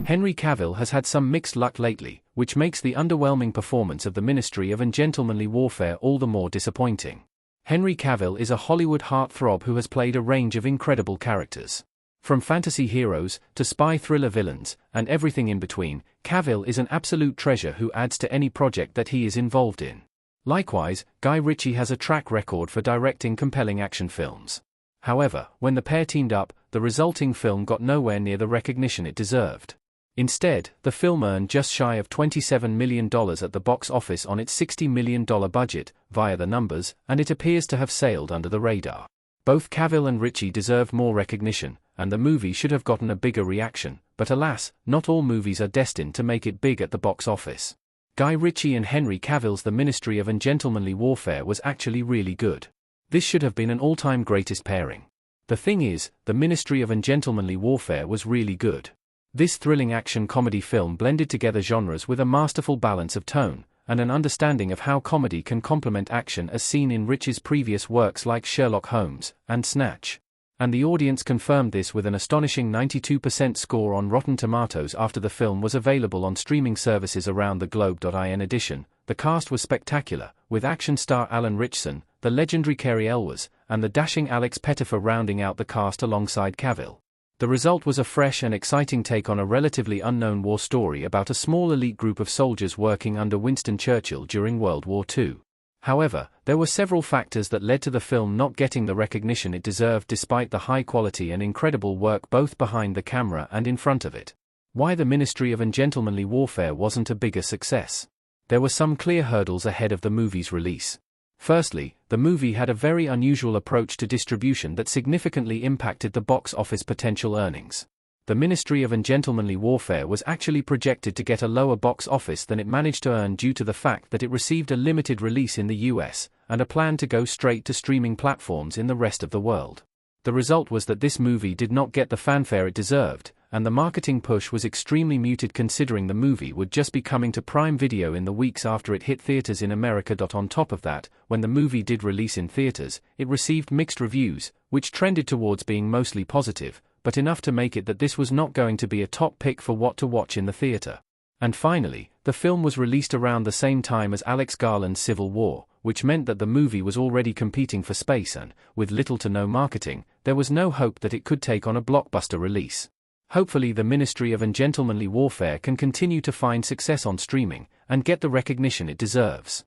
Henry Cavill has had some mixed luck lately, which makes the underwhelming performance of the Ministry of Ungentlemanly Warfare all the more disappointing. Henry Cavill is a Hollywood heartthrob who has played a range of incredible characters. From fantasy heroes, to spy thriller villains, and everything in between, Cavill is an absolute treasure who adds to any project that he is involved in. Likewise, Guy Ritchie has a track record for directing compelling action films. However, when the pair teamed up, the resulting film got nowhere near the recognition it deserved. Instead, the film earned just shy of $27 million at the box office on its $60 million budget, via the numbers, and it appears to have sailed under the radar. Both Cavill and Ritchie deserved more recognition, and the movie should have gotten a bigger reaction, but alas, not all movies are destined to make it big at the box office. Guy Ritchie and Henry Cavill's The Ministry of Ungentlemanly Warfare was actually really good. This should have been an all-time greatest pairing. The thing is, The Ministry of Ungentlemanly Warfare was really good. This thrilling action-comedy film blended together genres with a masterful balance of tone, and an understanding of how comedy can complement action as seen in Ritchie's previous works like Sherlock Holmes and Snatch. And the audience confirmed this with an astonishing 92% score on Rotten Tomatoes after the film was available on streaming services around the globe. In addition, the cast was spectacular, with action star Alan Ritchson, the legendary Cary Elwes, and the dashing Alex Pettyfer rounding out the cast alongside Cavill. The result was a fresh and exciting take on a relatively unknown war story about a small elite group of soldiers working under Winston Churchill during World War II. However, there were several factors that led to the film not getting the recognition it deserved despite the high quality and incredible work both behind the camera and in front of it. Why The Ministry of Ungentlemanly Warfare wasn't a bigger success? There were some clear hurdles ahead of the movie's release. Firstly, the movie had a very unusual approach to distribution that significantly impacted the box office potential earnings. The Ministry of Ungentlemanly Warfare was actually projected to get a lower box office than it managed to earn due to the fact that it received a limited release in the US, and a plan to go straight to streaming platforms in the rest of the world. The result was that this movie did not get the fanfare it deserved, and the marketing push was extremely muted considering the movie would just be coming to Prime Video in the weeks after it hit theaters in America. On top of that, when the movie did release in theaters, it received mixed reviews, which trended towards being mostly positive, but enough to make it that this was not going to be a top pick for what to watch in the theater. And finally, the film was released around the same time as Alex Garland's Civil War, which meant that the movie was already competing for space and, with little to no marketing, there was no hope that it could take on a blockbuster release. Hopefully The Ministry of Ungentlemanly Warfare can continue to find success on streaming, and get the recognition it deserves.